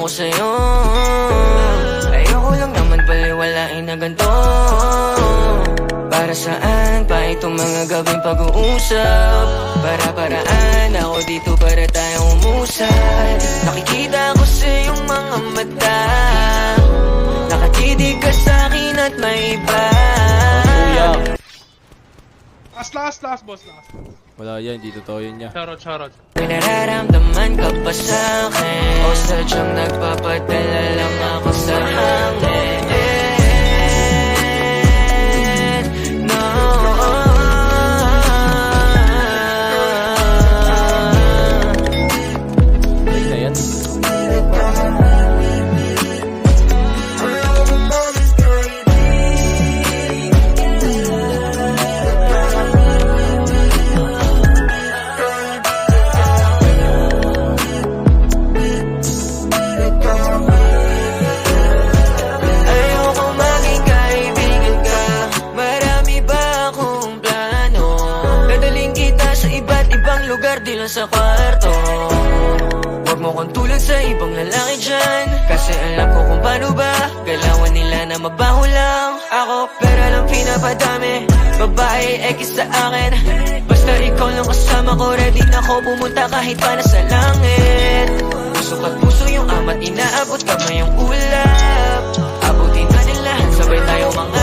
sa'yo. Ayoko lang naman paliwalain na ganito. Para saan pa itong mga gabing pag-uusap? Para-paraan ako dito para tayong umusay. Nakikita ko sa iyong mga mata, nakatitig ka sa'kin at may iba. Last, boss, last. Wala yan, hindi totoo yun niya. Charot. May nararamdaman ka pa sa'kin, o sadyang nagpapadala lang ako sa hangin? No. Ay na yan. Lugar di lang sa kwarto. Huwag mo kong tulad sa ibang lalaki dyan, kasi alam ko kung paano ba galawan nila na mabaho lang ako. Pero lang pinapadami, babae X sa akin. Basta ikaw lang kasama ko, ready na ako pumunta kahit pa na sa langit. Puso at puso yung amat, inaabot kamay yung ulap. Abutin na nila, sabay tayo mga